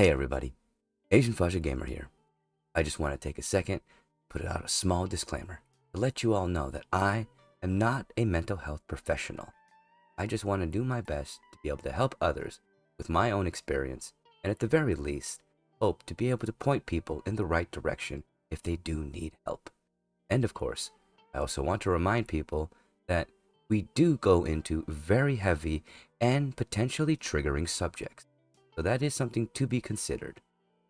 Hey everybody, Asian Fahzaly Gamer here. I just want to take a second, put out a small disclaimer to let you all know that I am not a mental health professional. I just want to do my best to be able to help others with my own experience, and at the very least, hope to be able to point people in the right direction if they do need help. And of course, I also want to remind people that we do go into very heavy and potentially triggering subjects. So that is something to be considered.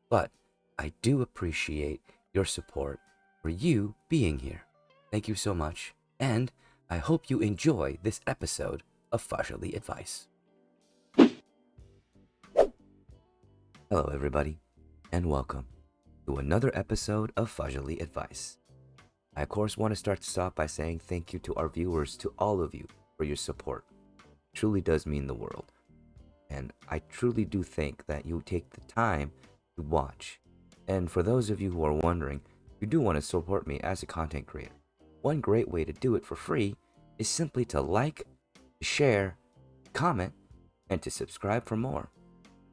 But I do appreciate your support for you being here. Thank you so much, and I hope you enjoy this episode of Fahzaly Advice. Hello everybody, and welcome to another episode of Fahzaly Advice. I of course want to start this off by saying thank you to our viewers, to all of you, for your support. It truly does mean the world. And I truly do think that you take the time to watch. And for those of you who are wondering, you do want to support me as a content creator. One great way to do it for free is simply to like, share, comment, and to subscribe for more.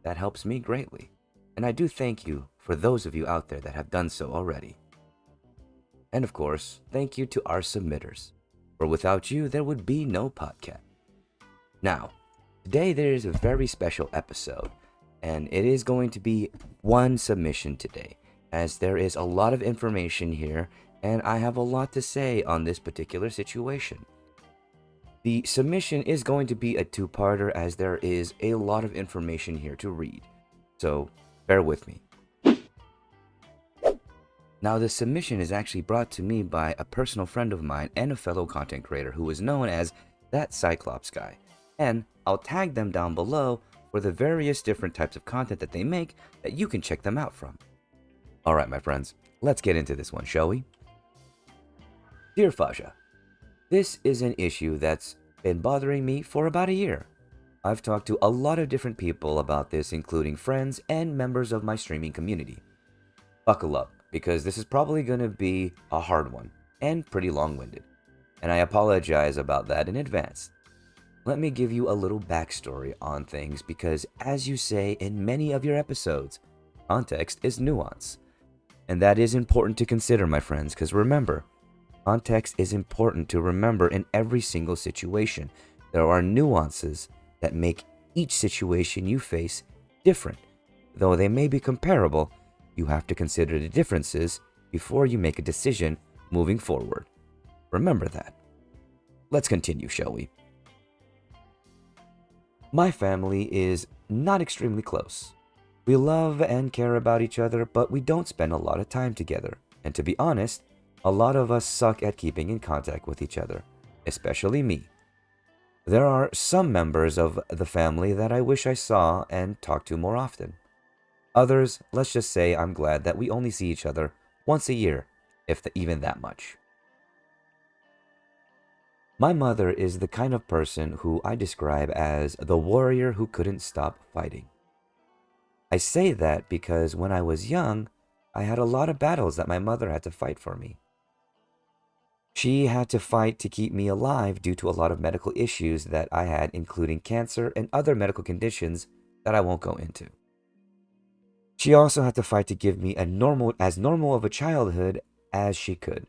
That helps me greatly. And I do thank you for those of you out there that have done so already. And of course, thank you to our submitters. For without you, there would be no podcast. Now, today there is a very special episode, and it is going to be one submission today, as there is a lot of information here, and I have a lot to say on this particular situation. The submission is going to be a two-parter, as there is a lot of information here to read, so bear with me. Now, the submission is actually brought to me by a personal friend of mine and a fellow content creator who is known as That Cyclops Guy. And I'll tag them down below for the various different types of content that they make that you can check them out from. Alright my friends, let's get into this one, shall we? Dear Fahza, this is an issue that's been bothering me for about a year. I've talked to a lot of different people about this, including friends and members of my streaming community. Buckle up, because this is probably going to be a hard one and pretty long-winded. And I apologize about that in advance. Let me give you a little backstory on things because, as you say in many of your episodes, context is nuance. And that is important to consider, my friends, because remember, context is important to remember in every single situation. There are nuances that make each situation you face different. Though they may be comparable, you have to consider the differences before you make a decision moving forward. Remember that. Let's continue, shall we? My family is not extremely close. We love and care about each other, but we don't spend a lot of time together. And to be honest, a lot of us suck at keeping in contact with each other, especially me. There are some members of the family that I wish I saw and talked to more often. Others, let's just say I'm glad that we only see each other once a year, if even that much. My mother is the kind of person who I describe as the warrior who couldn't stop fighting. I say that because when I was young, I had a lot of battles that my mother had to fight for me. She had to fight to keep me alive due to a lot of medical issues that I had, including cancer and other medical conditions that I won't go into. She also had to fight to give me as normal of a childhood as she could.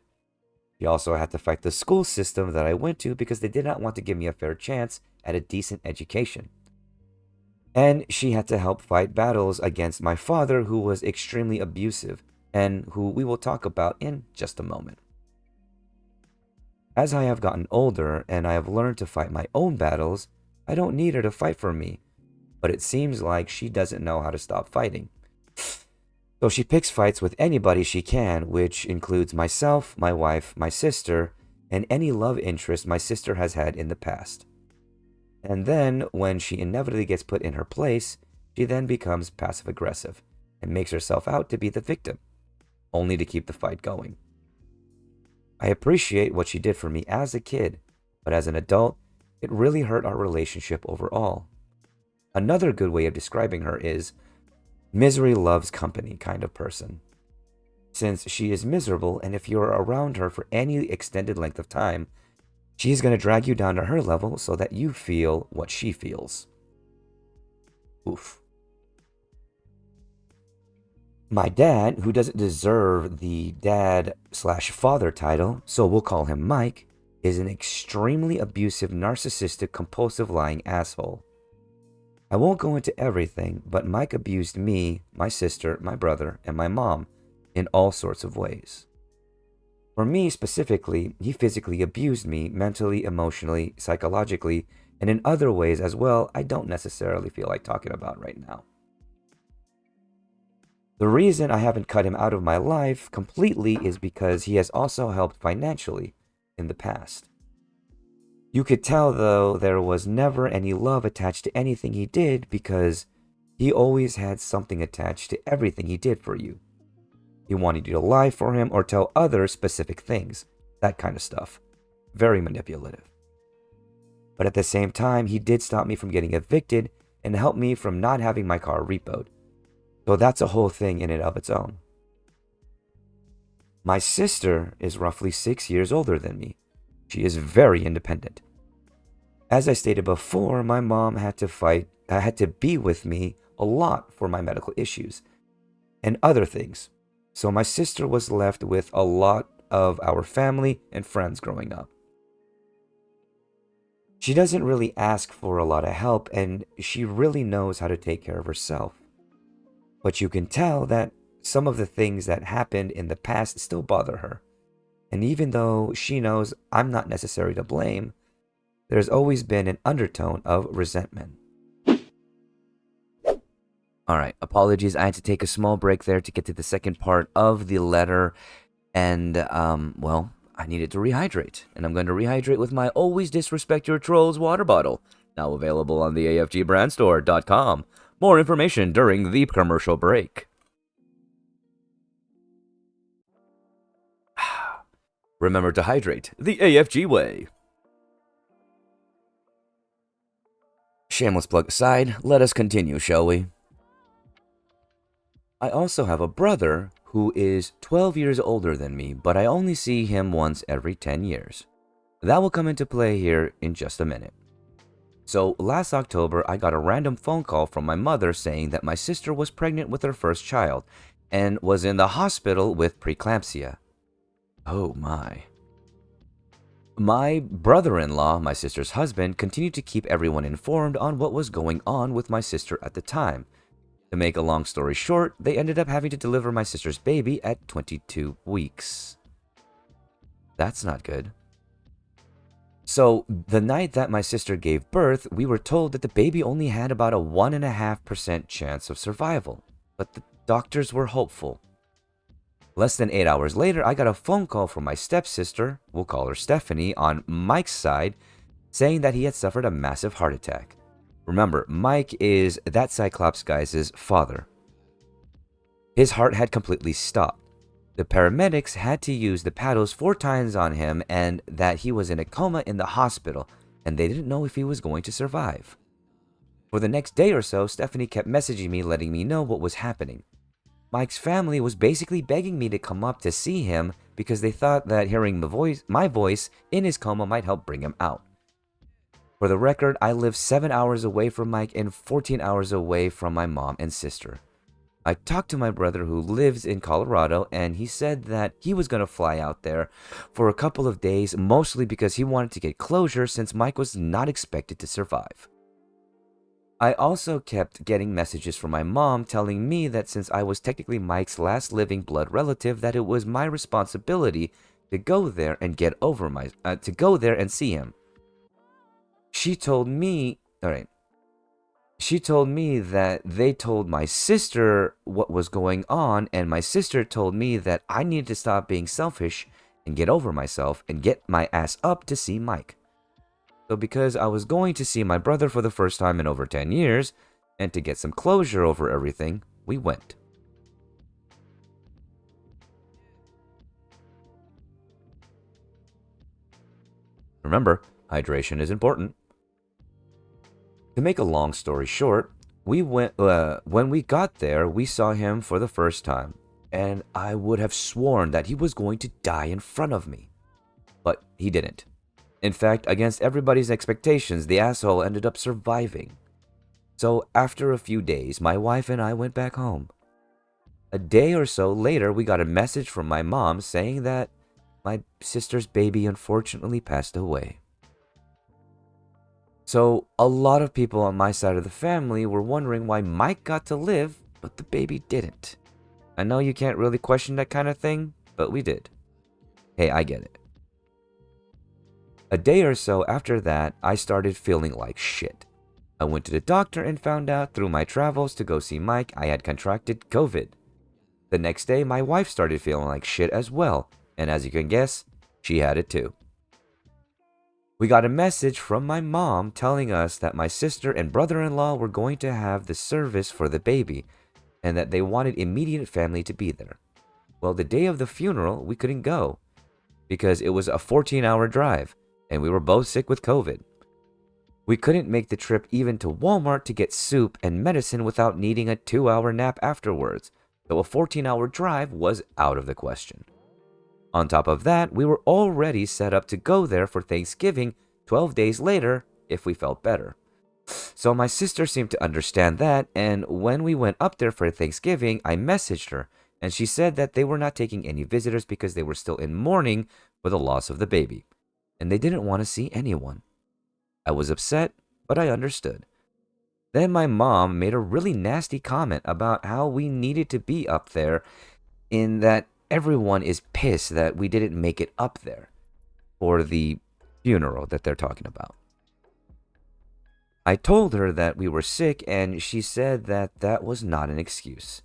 She also had to fight the school system that I went to because they did not want to give me a fair chance at a decent education. And she had to help fight battles against my father, who was extremely abusive and who we will talk about in just a moment. As I have gotten older and I have learned to fight my own battles, I don't need her to fight for me, but it seems like she doesn't know how to stop fighting. So she picks fights with anybody she can, which includes myself, my wife, my sister, and any love interest my sister has had in the past. And then, when she inevitably gets put in her place, she then becomes passive-aggressive and makes herself out to be the victim, only to keep the fight going. I appreciate what she did for me as a kid, but as an adult, it really hurt our relationship overall. Another good way of describing her is misery loves company kind of person. Since she is miserable, and if you're around her for any extended length of time, she's going to drag you down to her level so that you feel what she feels. Oof. My dad, who doesn't deserve the dad/father title, so we'll call him Mike, is an extremely abusive, narcissistic, compulsive, lying asshole. I won't go into everything, but Mike abused me, my sister, my brother, and my mom in all sorts of ways. For me specifically, he physically abused me mentally, emotionally, psychologically, and in other ways as well I don't necessarily feel like talking about right now. The reason I haven't cut him out of my life completely is because he has also helped financially in the past. You could tell, though, there was never any love attached to anything he did because he always had something attached to everything he did for you. He wanted you to lie for him or tell others specific things, that kind of stuff. Very manipulative. But at the same time, he did stop me from getting evicted and help me from not having my car repoed. So that's a whole thing in and of its own. My sister is roughly 6 years older than me. She is very independent. As I stated before, my mom had to be with me a lot for my medical issues and other things. So my sister was left with a lot of our family and friends growing up. She doesn't really ask for a lot of help, and she really knows how to take care of herself. But you can tell that some of the things that happened in the past still bother her. And even though she knows I'm not necessarily to blame, there's always been an undertone of resentment. Alright, apologies. I had to take a small break there to get to the second part of the letter. And, I needed to rehydrate. And I'm going to rehydrate with my Always Disrespect Your Trolls water bottle. Now available on the afgbrandstore.com. More information during the commercial break. Remember to hydrate the AFG way. Shameless plug aside, let us continue, shall we? I also have a brother who is 12 years older than me, but I only see him once every 10 years. That will come into play here in just a minute. So last October, I got a random phone call from my mother saying that my sister was pregnant with her first child and was in the hospital with preeclampsia. Oh my. My brother-in-law, my sister's husband, continued to keep everyone informed on what was going on with my sister at the time. To make a long story short, they ended up having to deliver my sister's baby at 22 weeks. That's not good. So, the night that my sister gave birth, we were told that the baby only had about a 1.5% chance of survival, but the doctors were hopeful. Less than 8 hours later, I got a phone call from my stepsister, we'll call her Stephanie, on Mike's side, saying that he had suffered a massive heart attack. Remember, Mike is that Cyclops guy's father. His heart had completely stopped. The paramedics had to use the paddles 4 times on him, and that he was in a coma in the hospital, and they didn't know if he was going to survive. For the next day or so, Stephanie kept messaging me, letting me know what was happening. Mike's family was basically begging me to come up to see him because they thought that hearing my voice in his coma might help bring him out. For the record, I live 7 hours away from Mike and 14 hours away from my mom and sister. I talked to my brother who lives in Colorado, and he said that he was going to fly out there for a couple of days, mostly because he wanted to get closure since Mike was not expected to survive. I also kept getting messages from my mom telling me that since I was technically Mike's last living blood relative, that it was my responsibility to go there and see him. She told me that they told my sister what was going on, and my sister told me that I needed to stop being selfish and get over myself and get my ass up to see Mike. So because I was going to see my brother for the first time in over 10 years, and to get some closure over everything, we went. Remember, hydration is important. To make a long story short, when we got there, we saw him for the first time, and I would have sworn that he was going to die in front of me. But he didn't. In fact, against everybody's expectations, the asshole ended up surviving. So after a few days, my wife and I went back home. A day or so later, we got a message from my mom saying that my sister's baby unfortunately passed away. So, a lot of people on my side of the family were wondering why Mike got to live, but the baby didn't. I know you can't really question that kind of thing, but we did. Hey, I get it. A day or so after that, I started feeling like shit. I went to the doctor and found out through my travels to go see Mike I had contracted COVID. The next day, my wife started feeling like shit as well, and as you can guess, she had it too. We got a message from my mom telling us that my sister and brother-in-law were going to have the service for the baby, and that they wanted immediate family to be there. Well, the day of the funeral, we couldn't go, because it was a 14-hour drive, and we were both sick with COVID. We couldn't make the trip even to Walmart to get soup and medicine without needing a 2-hour nap afterwards, so a 14-hour drive was out of the question. On top of that, we were already set up to go there for Thanksgiving 12 days later if we felt better. So my sister seemed to understand that, and when we went up there for Thanksgiving, I messaged her, and she said that they were not taking any visitors because they were still in mourning for the loss of the baby, and they didn't want to see anyone. I was upset, but I understood. Then my mom made a really nasty comment about how we needed to be up there, in that everyone is pissed that we didn't make it up there for the funeral that they're talking about. I told her that we were sick, and she said that that was not an excuse.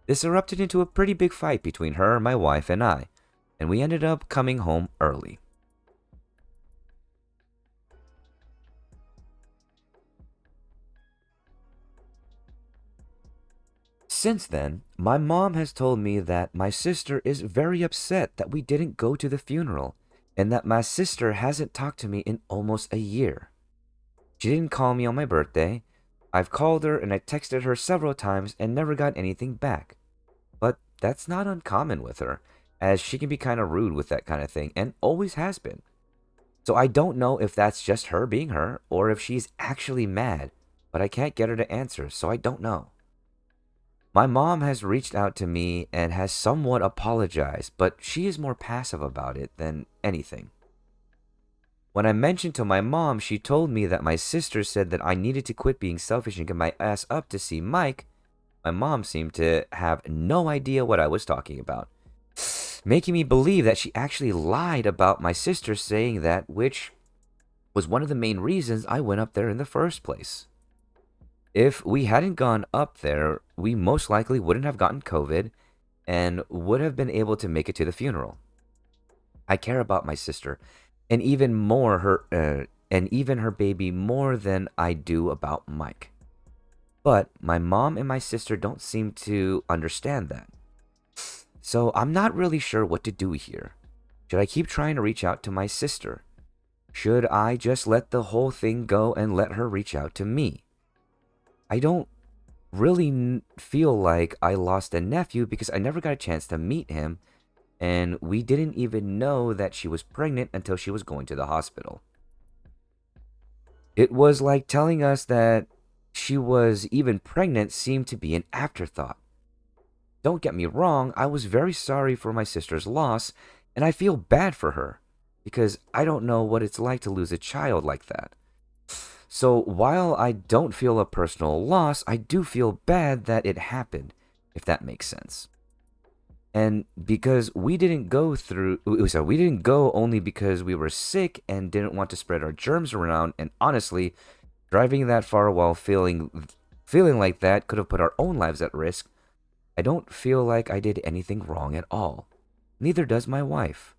This erupted into a pretty big fight between her, my wife, and I, and we ended up coming home early. Since then, my mom has told me that my sister is very upset that we didn't go to the funeral, and that my sister hasn't talked to me in almost a year. She didn't call me on my birthday. I've called her and I texted her several times and never got anything back. But that's not uncommon with her, as she can be kind of rude with that kind of thing and always has been. So I don't know if that's just her being her or if she's actually mad, but I can't get her to answer, so I don't know. My mom has reached out to me and has somewhat apologized, but she is more passive about it than anything. When I mentioned to my mom, she told me that my sister said that I needed to quit being selfish and get my ass up to see Mike. My mom seemed to have no idea what I was talking about, making me believe that she actually lied about my sister saying that, which was one of the main reasons I went up there in the first place. If we hadn't gone up there, we most likely wouldn't have gotten COVID and would have been able to make it to the funeral. I care about my sister and even her baby more than I do about Mike. But my mom and my sister don't seem to understand that. So I'm not really sure what to do here. Should I keep trying to reach out to my sister? Should I just let the whole thing go and let her reach out to me? I don't really feel like I lost a nephew because I never got a chance to meet him, and we didn't even know that she was pregnant until she was going to the hospital. It was like telling us that she was even pregnant seemed to be an afterthought. Don't get me wrong, I was very sorry for my sister's loss, and I feel bad for her, because I don't know what it's like to lose a child like that. So while I don't feel a personal loss, I do feel bad that it happened, if that makes sense. And because we didn't go only because we were sick and didn't want to spread our germs around, and honestly, driving that far while feeling like that could have put our own lives at risk. I don't feel like I did anything wrong at all. Neither does my wife.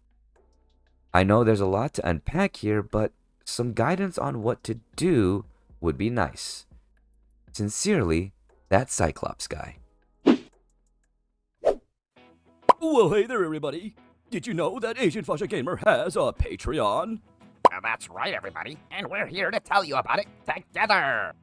I know there's a lot to unpack here, but some guidance on what to do would be nice. Sincerely, that Cyclops guy. Well, hey there, everybody. Did you know that Asian Fasha Gamer has a Patreon? That's right, everybody, and we're here to tell you about it together.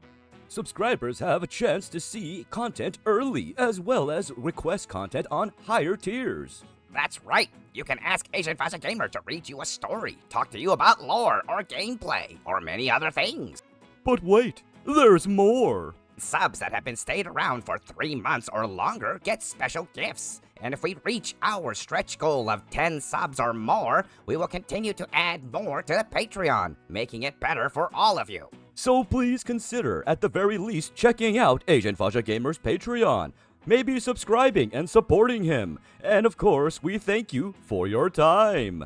Subscribers have a chance to see content early, as well as request content on higher tiers. That's right. You can ask Asian Fashion Gamer to read you a story, talk to you about lore or gameplay, or many other things. But wait, there's more. Subs that have been stayed around for 3 months or longer get special gifts. And if we reach our stretch goal of 10 subs or more, we will continue to add more to the Patreon, making it better for all of you. So please consider, at the very least, checking out Agent Fahzaly Gamer's Patreon. Maybe subscribing and supporting him. And of course, we thank you for your time.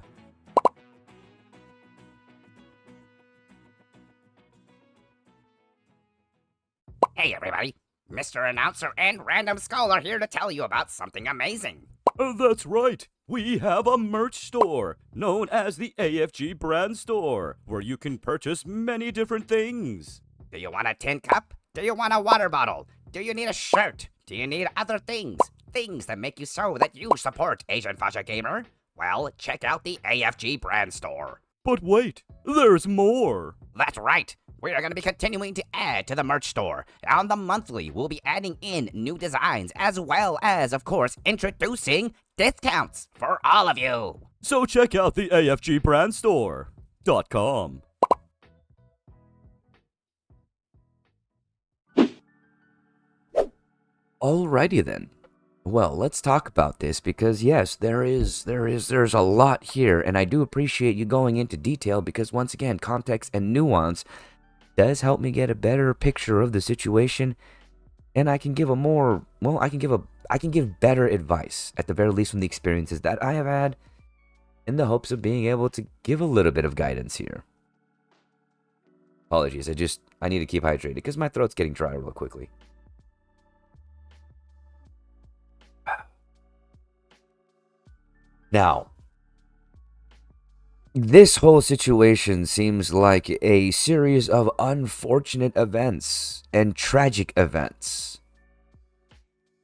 Hey everybody, Mr. Announcer and Random Skull are here to tell you about something amazing. That's right. We have a merch store known as the AFG Brand Store, where you can purchase many different things. Do you want a tin cup? Do you want a water bottle? Do you need a shirt? Do you need other things? Things that make you so that you support Agent Fahzaly Gamer? Well, check out the AFG Brand Store. But wait, there's more. That's right. We are going to be continuing to add to the merch store. On the monthly, we'll be adding in new designs as well as, of course, introducing discounts for all of you. So check out the AFGBrandStore.com. Alrighty then. Well, let's talk about this because yes, there's a lot here, and I do appreciate you going into detail because once again, context and nuance does help me get a better picture of the situation, and I can give I can give better advice at the very least from the experiences that I have had, in the hopes of being able to give a little bit of guidance here. Apologies, I need to keep hydrated because my throat's getting dry real quickly. Now, this whole situation seems like a series of unfortunate events and tragic events,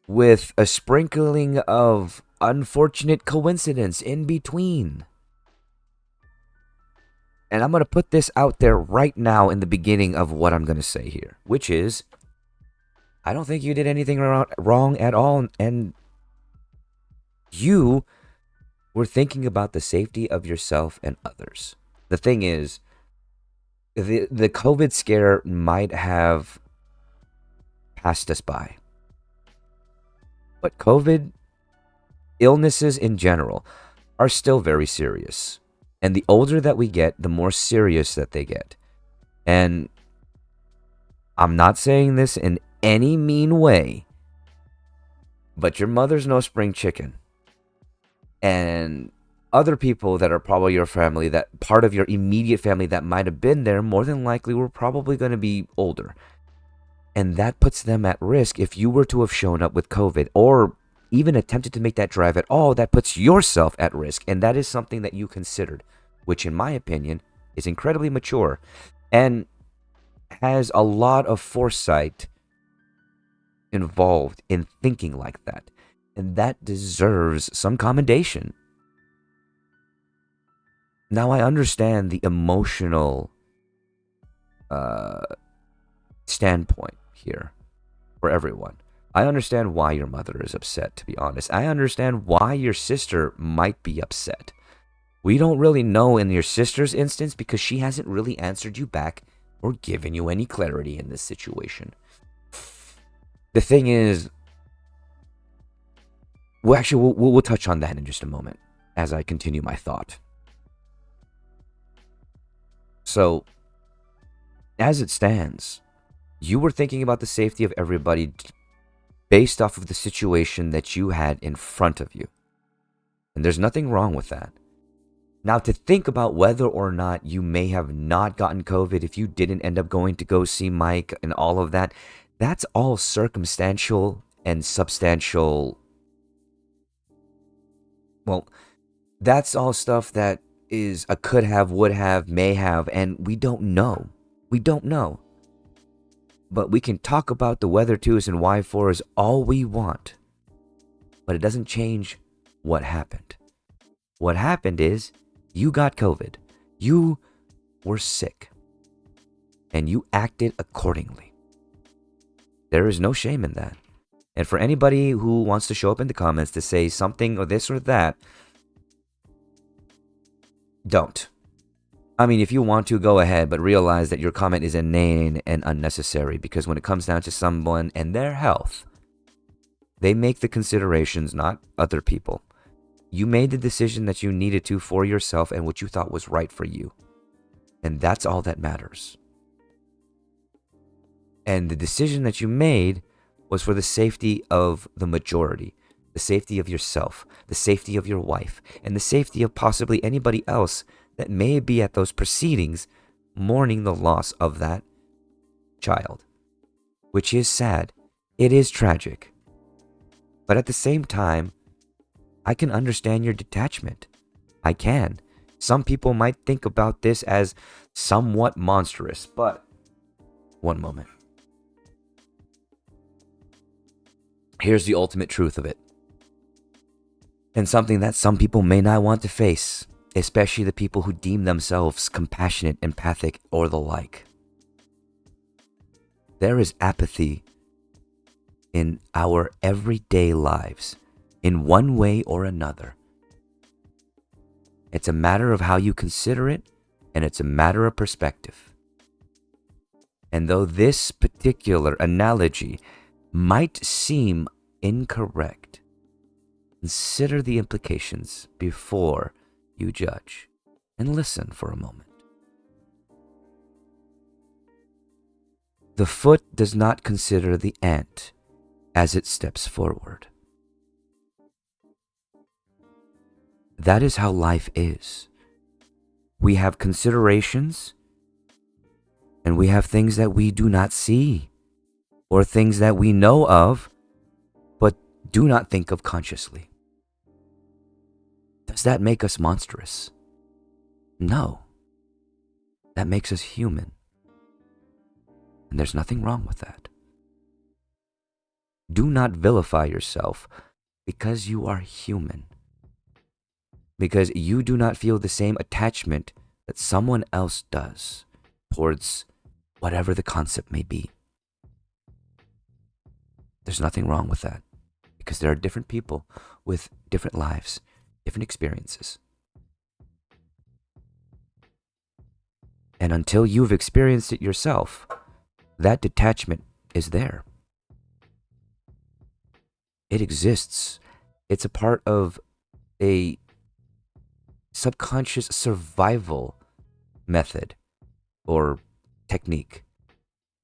with a sprinkling of unfortunate coincidence in between. And I'm going to put this out there right now in the beginning of what I'm going to say here, which is, I don't think you did anything wrong at all, and you were thinking about the safety of yourself and others. The thing is, the COVID scare might have passed us by. But COVID illnesses in general are still very serious. And the older that we get, the more serious that they get. And I'm not saying this in any mean way, but your mother's no spring chicken. And other people that are probably your family, that part of your immediate family that might have been there, more than likely were probably going to be older. And that puts them at risk. If you were to have shown up with COVID or even attempted to make that drive at all, that puts yourself at risk. And that is something that you considered, which in my opinion is incredibly mature and has a lot of foresight involved in thinking like that. And that deserves some commendation. Now, I understand the emotional standpoint here for everyone. I understand why your mother is upset, to be honest. I understand why your sister might be upset. We don't really know in your sister's instance because she hasn't really answered you back or given you any clarity in this situation. The thing is, well, actually, we'll touch on that in just a moment as I continue my thought. So, as it stands, you were thinking about the safety of everybody based off of the situation that you had in front of you. And there's nothing wrong with that. Now, to think about whether or not you may have not gotten COVID if you didn't end up going to go see Mike and all of that, that's all circumstantial and substantial. Well, that's all stuff that is a could have, would have, may have, and we don't know. We don't know. But we can talk about the weather twos and Y4s all we want. But it doesn't change what happened. What happened is you got COVID. You were sick. And you acted accordingly. There is no shame in that. And for anybody who wants to show up in the comments to say something or this or that, don't. I mean, if you want to, go ahead, but realize that your comment is inane and unnecessary, because when it comes down to someone and their health, they make the considerations, not other people. You made the decision that you needed to for yourself and what you thought was right for you. And that's all that matters. And the decision that you made was for the safety of the majority, the safety of yourself, the safety of your wife, and the safety of possibly anybody else that may be at those proceedings mourning the loss of that child, which is sad. It is tragic. But at the same time, I can understand your detachment. I can. Some people might think about this as somewhat monstrous, but one moment. Here's the ultimate truth of it. And something that some people may not want to face, especially the people who deem themselves compassionate, empathic, or the like. There is apathy in our everyday lives, in one way or another. It's a matter of how you consider it, and it's a matter of perspective. And though this particular analogy might seem incorrect, consider the implications before you judge, and listen for a moment. The foot does not consider the ant as it steps forward. That is how life is. We have considerations, and we have things that we do not see, or things that we know of, but do not think of consciously. Does that make us monstrous? No. That makes us human. And there's nothing wrong with that. Do not vilify yourself because you are human. Because you do not feel the same attachment that someone else does towards whatever the concept may be. There's nothing wrong with that, because there are different people with different lives, different experiences. And until you've experienced it yourself, that detachment is there. It exists. It's a part of a subconscious survival method or technique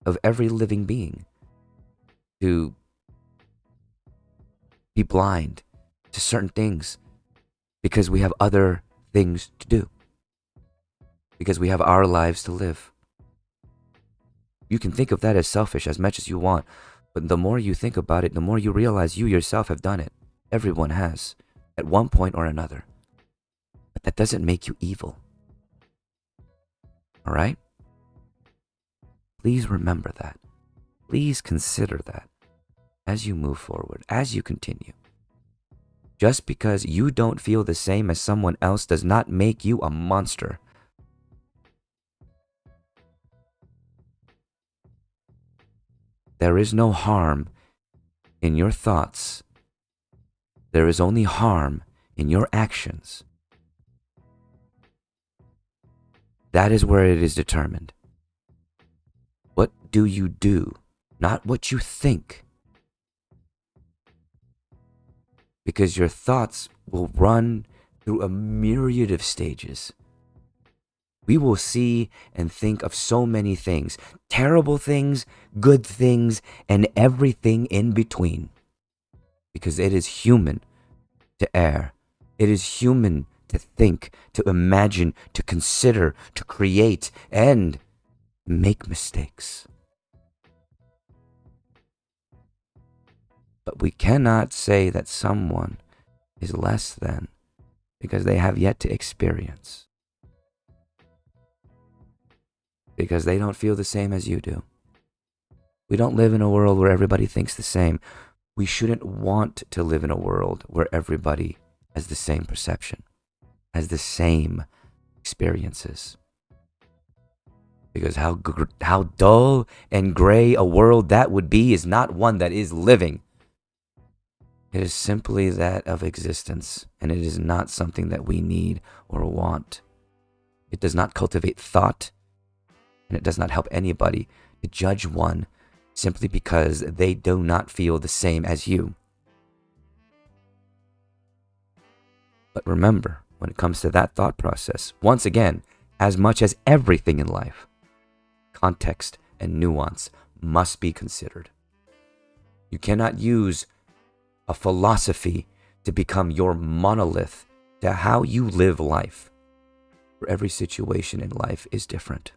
of every living being to be blind to certain things because we have other things to do, because we have our lives to live. You can think of that as selfish as much as you want, but the more you think about it, the more you realize you yourself have done it. Everyone has, at one point or another. But that doesn't make you evil. All right? Please remember that. Please consider that as you move forward, as you continue. Just because you don't feel the same as someone else does not make you a monster. There is no harm in your thoughts. There is only harm in your actions. That is where it is determined. What do you do, not what you think? Because your thoughts will run through a myriad of stages. We will see and think of so many things, terrible things, good things, and everything in between. Because it is human to err. It is human to think, to imagine, to consider, to create, and make mistakes. But we cannot say that someone is less than because they have yet to experience. Because they don't feel the same as you do. We don't live in a world where everybody thinks the same. We shouldn't want to live in a world where everybody has the same perception, has the same experiences. Because how dull and gray a world that would be is not one that is living. It is simply that of existence, and it is not something that we need or want. It does not cultivate thought, and it does not help anybody to judge one simply because they do not feel the same as you. But remember, when it comes to that thought process, once again, as much as everything in life, context and nuance must be considered. You cannot use a philosophy to become your monolith to how you live life. For every situation in life is different.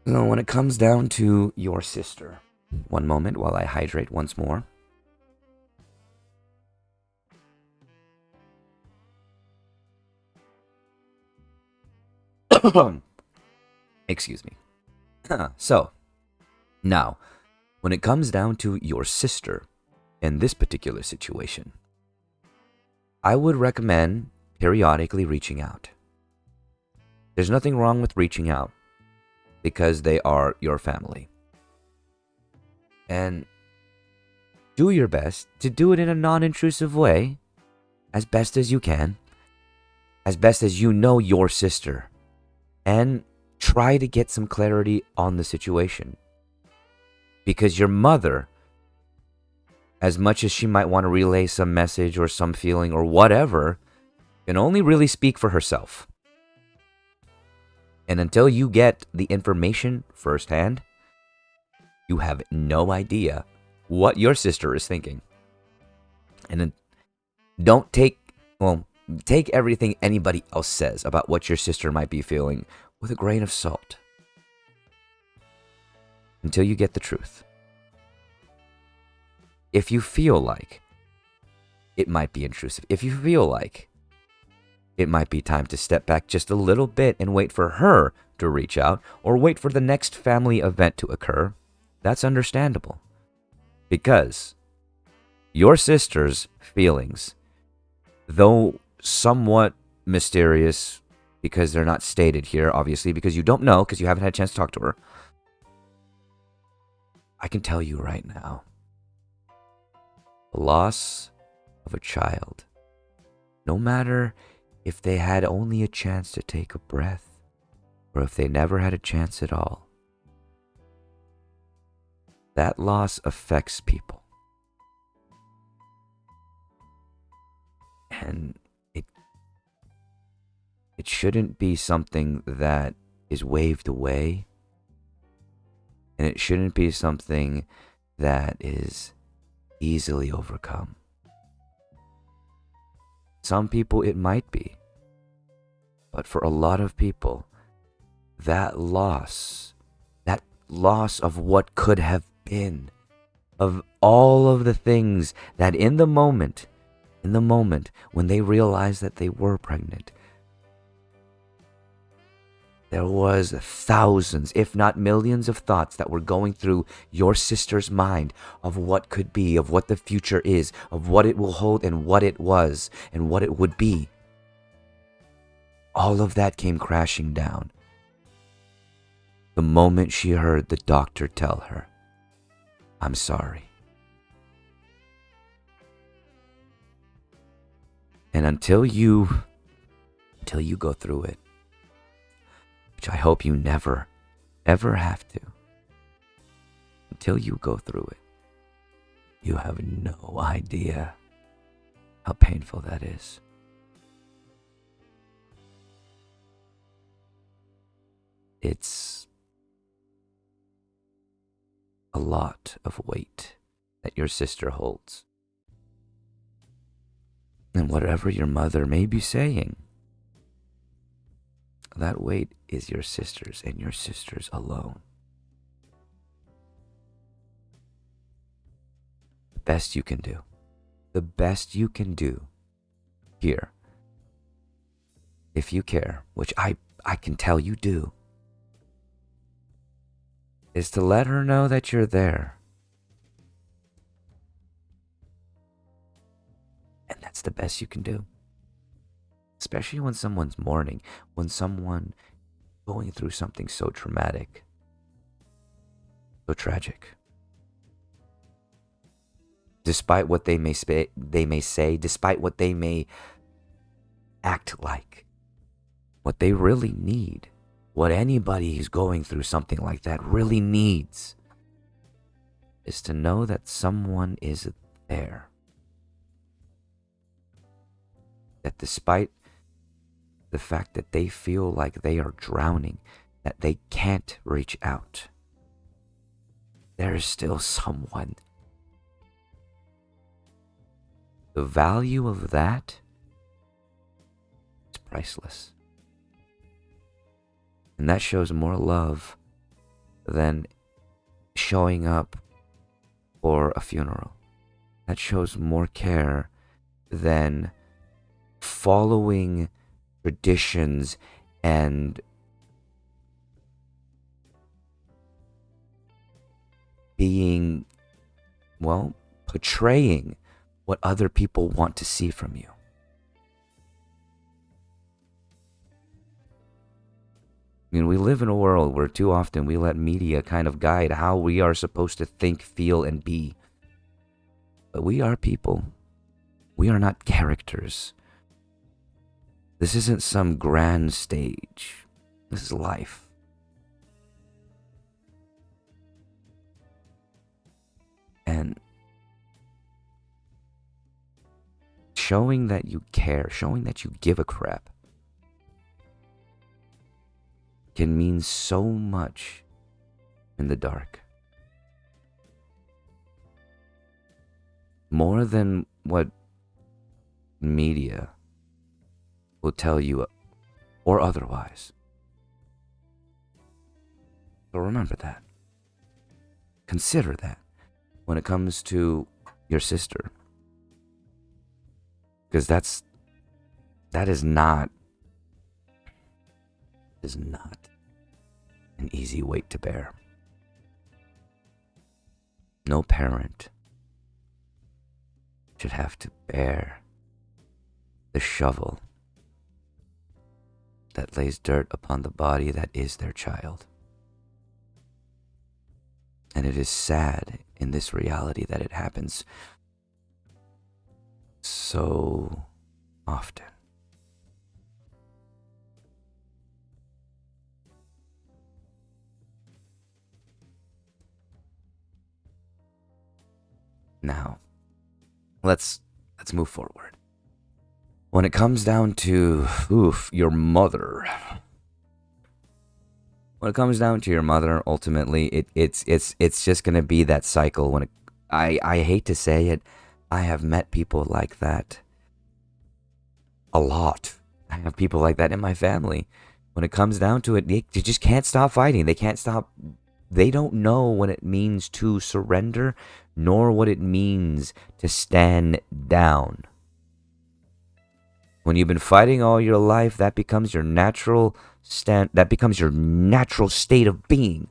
So when it comes down to your sister, one moment while I hydrate once more. Excuse me. So, now, when it comes down to your sister in this particular situation, I would recommend periodically reaching out. There's nothing wrong with reaching out because they are your family. And do your best to do it in a non-intrusive way, as best as you can, as best as you know your sister, and try to get some clarity on the situation. Because your mother, as much as she might want to relay some message or some feeling or whatever, can only really speak for herself. And until you get the information firsthand, you have no idea what your sister is thinking. And then take everything anybody else says about what your sister might be feeling with a grain of salt until you get the truth. If you feel like it might be intrusive, if you feel like it might be time to step back just a little bit and wait for her to reach out or wait for the next family event to occur, that's understandable. Because your sister's feelings, though somewhat mysterious because they're not stated here, obviously, because you don't know, because you haven't had a chance to talk to her, I can tell you right now, the loss of a child, no matter if they had only a chance to take a breath or if they never had a chance at all, that loss affects people. And it shouldn't be something that is waved away. And it shouldn't be something that is easily overcome. Some people it might be. But for a lot of people, that loss of what could have been, of all of the things that in the moment when they realized that they were pregnant, there was thousands, if not millions of thoughts that were going through your sister's mind of what could be, of what the future is, of what it will hold and what it was and what it would be. All of that came crashing down the moment she heard the doctor tell her, "I'm sorry." And until you go through it, which I hope you never, ever have to, until you go through it, you have no idea how painful that is. It's a lot of weight that your sister holds. And whatever your mother may be saying, that weight is your sister's and your sister's alone. The best you can do here, if you care, which I can tell you do, is to let her know that you're there. And that's the best you can do. Especially when someone's mourning, when someone going through something so traumatic, so tragic. despite what they may say, despite what they may act like. What they really need, what anybody who's going through something like that really needs, is to know that someone is there. That despite the fact that they feel like they are drowning, that they can't reach out, there is still someone. The value of that is priceless. And that shows more love than showing up for a funeral. That shows more care than following traditions and being, portraying what other people want to see from you. I mean, we live in a world where too often we let media kind of guide how we are supposed to think, feel, and be. But we are people. We are not characters. This isn't some grand stage. This is life. And showing that you care, showing that you give a crap, can mean so much in the dark. More than what media will tell you or otherwise. So remember that. Consider that when it comes to your sister. Because that is not an easy weight to bear. No parent should have to bear the shovel that lays dirt upon the body that is their child. And it is sad in this reality that it happens so often. Now, let's move forward. When it comes down to your mother. When it comes down to your mother, ultimately, it's just gonna be that cycle. I hate to say it, I have met people like that a lot. I have people like that in my family. When it comes down to it, they just can't stop fighting. They can't stop. They don't know what it means to surrender, nor what it means to stand down. When you've been fighting all your life, that becomes your natural state of being.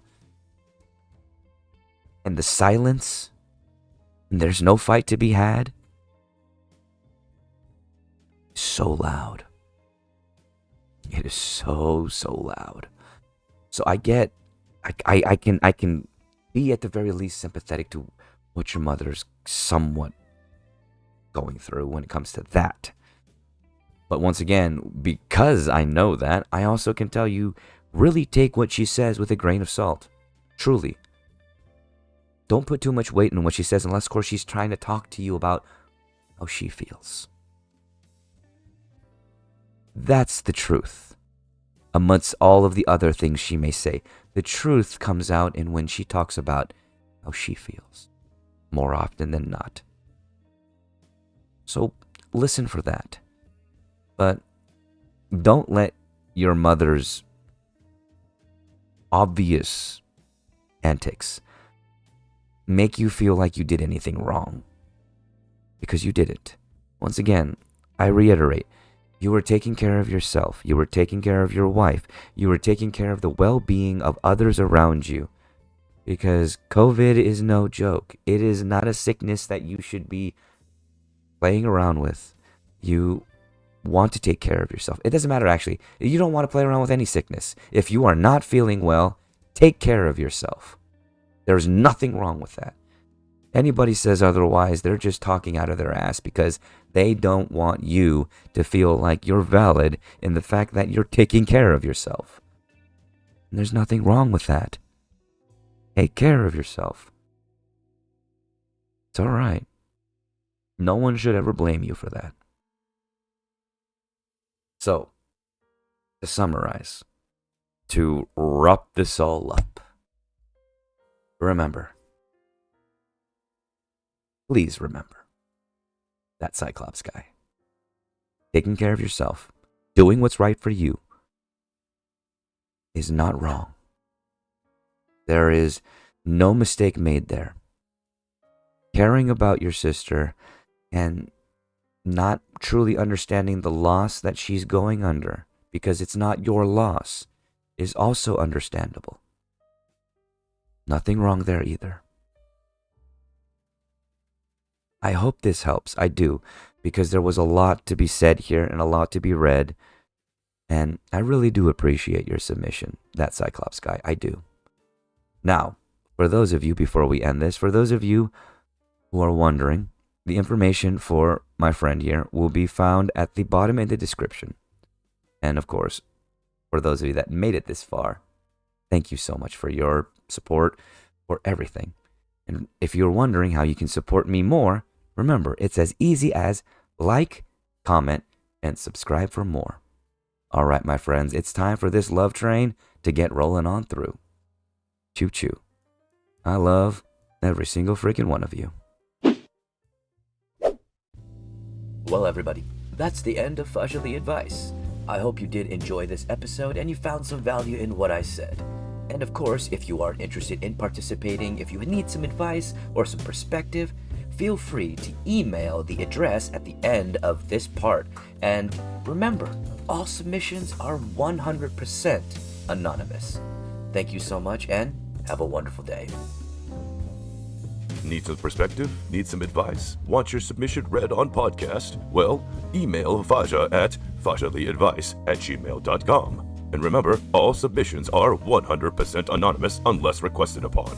And the silence, and there's no fight to be had, is so loud. It is so loud. So I can be at the very least sympathetic to what your mother's somewhat going through when it comes to that. But once again, because I know that, I also can tell you, really take what she says with a grain of salt. Truly. Don't put too much weight in what she says unless, of course, she's trying to talk to you about how she feels. That's the truth. Amongst all of the other things she may say, the truth comes out in when she talks about how she feels, more often than not. So listen for that. But don't let your mother's obvious antics make you feel like you did anything wrong. Because you didn't. Once again, I reiterate, you were taking care of yourself. You were taking care of your wife. You were taking care of the well-being of others around you. Because COVID is no joke. It is not a sickness that you should be playing around with. You want to take care of yourself. It doesn't matter, actually. You don't want to play around with any sickness. If you are not feeling well, take care of yourself. There's nothing wrong with that. Anybody says otherwise, they're just talking out of their ass because they don't want you to feel like you're valid in the fact that you're taking care of yourself. And there's nothing wrong with that. Take care of yourself. It's all right. No one should ever blame you for that. So, to summarize, to wrap this all up, remember, please remember, that Cyclops guy. Taking care of yourself, doing what's right for you, is not wrong. There is no mistake made there. Caring about your sister and not truly understanding the loss that she's going under, because it's not your loss, is also understandable. Nothing wrong there either. I hope this helps. I do, because there was a lot to be said here and a lot to be read. And I really do appreciate your submission, that Cyclops guy. I do. Now, for those of you, before we end this, for those of you who are wondering, the information for my friend here will be found at the bottom in the description. And of course, for those of you that made it this far, thank you so much for your support, for everything. And if you're wondering how you can support me more, remember, it's as easy as like, comment, and subscribe for more. All right, my friends, it's time for this love train to get rolling on through. Choo choo. I love every single freaking one of you. Well, everybody, that's the end of Fahzaly Advice. I hope you did enjoy this episode and you found some value in what I said. And of course, if you are interested in participating, if you need some advice or some perspective, feel free to email the address at the end of this part. And remember, all submissions are 100% anonymous. Thank you so much and have a wonderful day. Need some perspective? Need some advice? Want your submission read on podcast? Well, email Fahza at fahzalyadvice@gmail.com. And remember, all submissions are 100% anonymous unless requested upon.